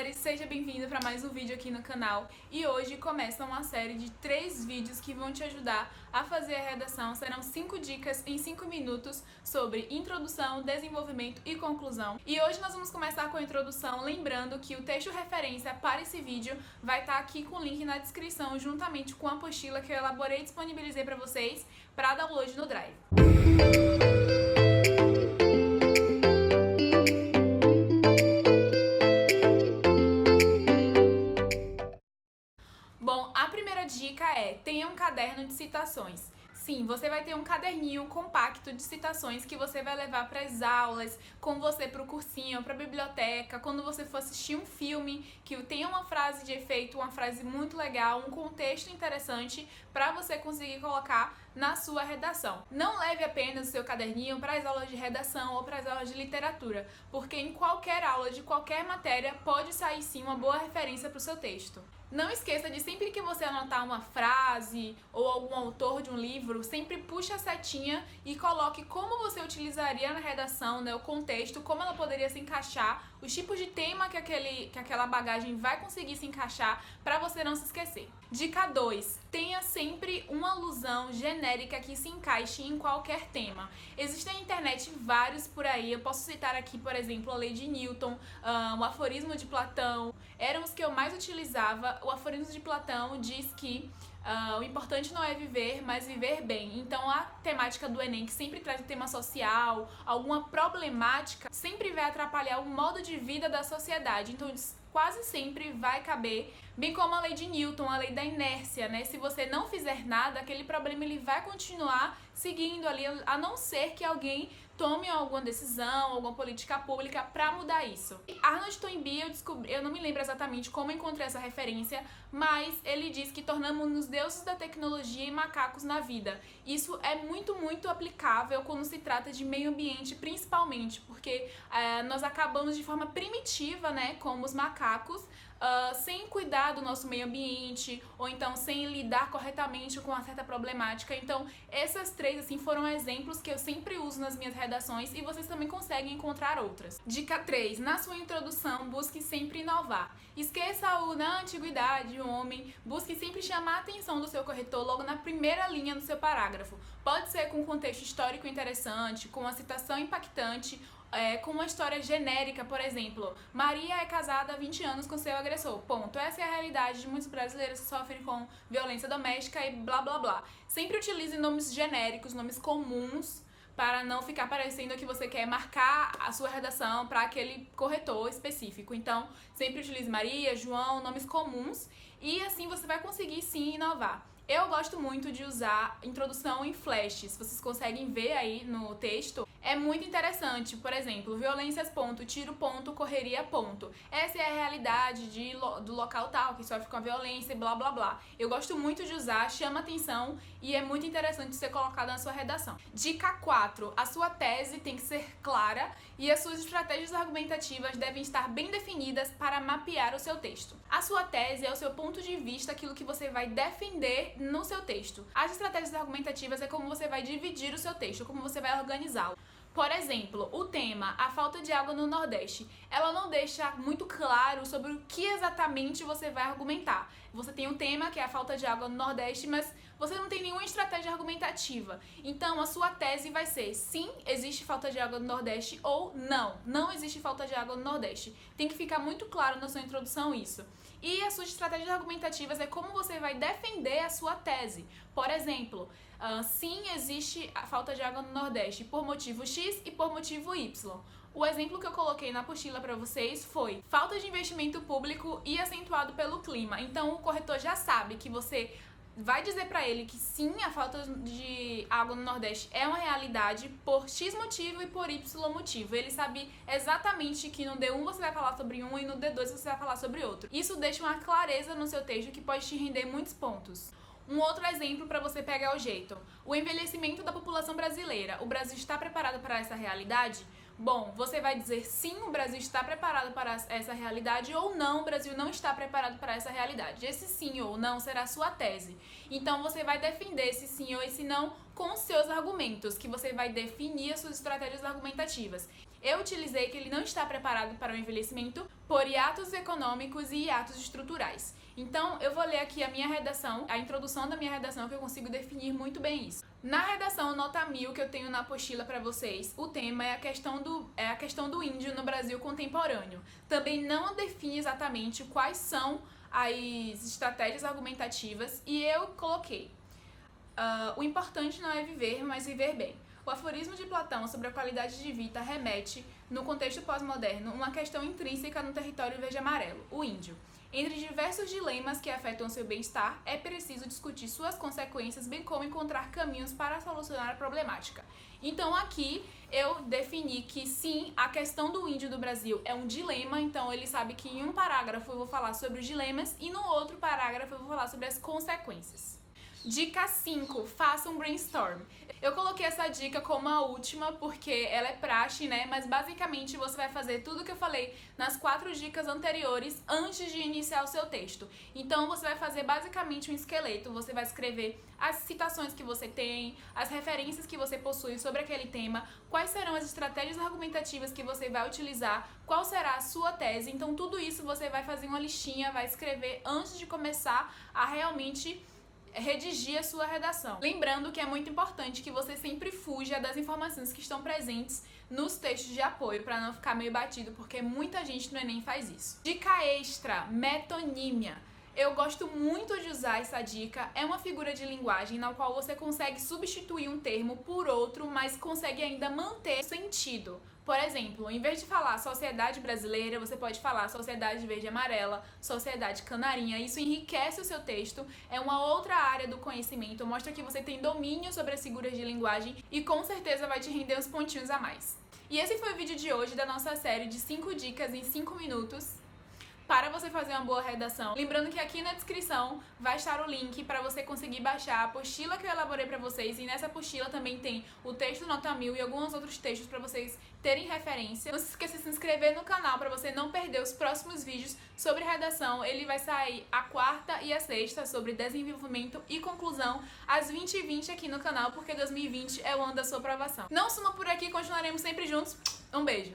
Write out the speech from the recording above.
mulheres, seja bem-vindo para mais um vídeo aqui no canal. E hoje começa uma série de 3 vídeos que vão te ajudar a fazer a redação. Serão 5 dicas em 5 minutos sobre introdução, desenvolvimento e conclusão. E hoje nós vamos começar com a introdução, lembrando que o texto referência para esse vídeo vai estar aqui com o link na descrição, juntamente com a apostila que eu elaborei e disponibilizei para vocês para download no Drive. Bom, a primeira dica é: tenha um caderno de citações. Sim, você vai ter um caderninho compacto de citações que você vai levar para as aulas, com você para o cursinho, para a biblioteca, quando você for assistir um filme que tenha uma frase de efeito, uma frase muito legal, um contexto interessante para você conseguir colocar na sua redação. Não leve apenas o seu caderninho para as aulas de redação ou para as aulas de literatura, porque em qualquer aula de qualquer matéria pode sair sim uma boa referência para o seu texto. Não esqueça de, sempre que você anotar uma frase ou algum autor de um livro, sempre puxe a setinha e coloque como você utilizaria na redação, né, o contexto, como ela poderia se encaixar, os tipos de tema que aquela bagagem vai conseguir se encaixar, para você não se esquecer. Dica 2. Tenha sempre uma alusão genérica que se encaixe em qualquer tema. Existem na internet vários por aí, eu posso citar aqui, por exemplo, a lei de Newton, o aforismo de Platão, eram os que eu mais utilizava. O aforismo de Platão diz que o importante não é viver, mas viver bem. Então a temática do Enem, que sempre traz um tema social, alguma problemática, sempre vai atrapalhar o modo de vida da sociedade. Então quase sempre vai caber, bem como a lei de Newton, a lei da inércia, né? Se você não fizer nada, aquele problema ele vai continuar seguindo ali, a não ser que alguém tome alguma decisão, alguma política pública para mudar isso. Arnold Toynbee, eu não me lembro exatamente como encontrei essa referência, mas ele diz que tornamos-nos deuses da tecnologia e macacos na vida. Isso é muito aplicável quando se trata de meio ambiente, principalmente, porque nós acabamos de forma primitiva, né, como os macacos, sem cuidar do nosso meio ambiente, ou então sem lidar corretamente com uma certa problemática. Então essas 3 assim foram exemplos que eu sempre uso nas minhas redações e vocês também conseguem encontrar outras. Dica 3. Na sua introdução, busque sempre inovar. Esqueça o na antiguidade, o homem, busque sempre chamar a atenção do seu corretor logo na primeira linha do seu parágrafo. Pode ser com um contexto histórico interessante, com uma citação impactante, com uma história genérica, por exemplo: Maria é casada há 20 anos com seu agressor, ponto. Essa é a realidade de muitos brasileiros que sofrem com violência doméstica e blá blá blá. Sempre utilize nomes genéricos, nomes comuns, para não ficar parecendo que você quer marcar a sua redação para aquele corretor específico. Então, sempre utilize Maria, João, nomes comuns, e assim você vai conseguir sim inovar. Eu gosto muito de usar introdução em flashes, vocês conseguem ver aí no texto. É muito interessante, por exemplo, violências ponto, tiro ponto, correria ponto. Essa é a realidade do local tal, que sofre com a violência e blá blá blá. Eu gosto muito de usar, chama atenção e é muito interessante ser colocado na sua redação. Dica 4. A sua tese tem que ser clara e as suas estratégias argumentativas devem estar bem definidas para mapear o seu texto. A sua tese é o seu ponto de vista, aquilo que você vai defender no seu texto. As estratégias argumentativas é como você vai dividir o seu texto, como você vai organizá-lo. Por exemplo, o tema, a falta de água no Nordeste, ela não deixa muito claro sobre o que exatamente você vai argumentar. Você tem um tema que é a falta de água no Nordeste, mas você não tem nenhuma estratégia argumentativa. Então a sua tese vai ser: sim, existe falta de água no Nordeste, ou não, não existe falta de água no Nordeste. Tem que ficar muito claro na sua introdução isso. E as suas estratégias argumentativas é como você vai defender a sua tese. Por exemplo, sim, existe a falta de água no Nordeste por motivo X e por motivo Y. O exemplo que eu coloquei na apostila para vocês foi falta de investimento público e acentuado pelo clima. Então o corretor já sabe que você vai dizer para ele que sim, a falta de água no Nordeste é uma realidade por X motivo e por Y motivo. Ele sabe exatamente que no D1 você vai falar sobre um e no D2 você vai falar sobre outro. Isso deixa uma clareza no seu texto que pode te render muitos pontos. Um outro exemplo para você pegar o jeito: o envelhecimento da população brasileira. O Brasil está preparado para essa realidade? Bom, você vai dizer sim, o Brasil está preparado para essa realidade, ou não, o Brasil não está preparado para essa realidade. Esse sim ou não será a sua tese. Então você vai defender esse sim ou esse não com os seus argumentos, que você vai definir as suas estratégias argumentativas. Eu utilizei que ele não está preparado para o envelhecimento por hiatos econômicos e hiatos estruturais. Então, eu vou ler aqui a minha redação, a introdução da minha redação, que eu consigo definir muito bem isso. Na redação nota 1000 que eu tenho na apostila para vocês, o tema é a questão do índio no Brasil contemporâneo. Também não define exatamente quais são as estratégias argumentativas e eu coloquei: o importante não é viver, mas viver bem. O aforismo de Platão sobre a qualidade de vida remete, no contexto pós-moderno, uma questão intrínseca no território verde-amarelo, o índio. Entre diversos dilemas que afetam seu bem-estar, é preciso discutir suas consequências, bem como encontrar caminhos para solucionar a problemática. Então aqui eu defini que sim, a questão do índio do Brasil é um dilema, então ele sabe que em um parágrafo eu vou falar sobre os dilemas e no outro parágrafo eu vou falar sobre as consequências. Dica 5, faça um brainstorm. Eu coloquei essa dica como a última porque ela é praxe, né? Mas basicamente você vai fazer tudo que eu falei nas 4 dicas anteriores antes de iniciar o seu texto. Então você vai fazer basicamente um esqueleto, você vai escrever as citações que você tem, as referências que você possui sobre aquele tema, quais serão as estratégias argumentativas que você vai utilizar, qual será a sua tese. Então tudo isso você vai fazer uma listinha, vai escrever antes de começar a realmente redigir a sua redação. Lembrando que é muito importante que você sempre fuja das informações que estão presentes nos textos de apoio, para não ficar meio batido, porque muita gente no Enem faz isso. Dica extra, metonímia. Eu gosto muito de usar essa dica, é uma figura de linguagem na qual você consegue substituir um termo por outro, mas consegue ainda manter sentido. Por exemplo, em vez de falar sociedade brasileira, você pode falar sociedade verde e amarela, sociedade canarinha. Isso enriquece o seu texto, é uma outra área do conhecimento, mostra que você tem domínio sobre as figuras de linguagem e com certeza vai te render uns pontinhos a mais. E esse foi o vídeo de hoje da nossa série de 5 dicas em 5 minutos para você fazer uma boa redação. Lembrando que aqui na descrição vai estar o link para você conseguir baixar a apostila que eu elaborei para vocês, e nessa apostila também tem o texto nota 1000 e alguns outros textos para vocês terem referência. Não se esqueça de se inscrever no canal para você não perder os próximos vídeos sobre redação. Ele vai sair a 4ª e a 6ª sobre desenvolvimento e conclusão às 20h20 aqui no canal, porque 2020 é o ano da sua aprovação. Não suma por aqui, continuaremos sempre juntos. Um beijo!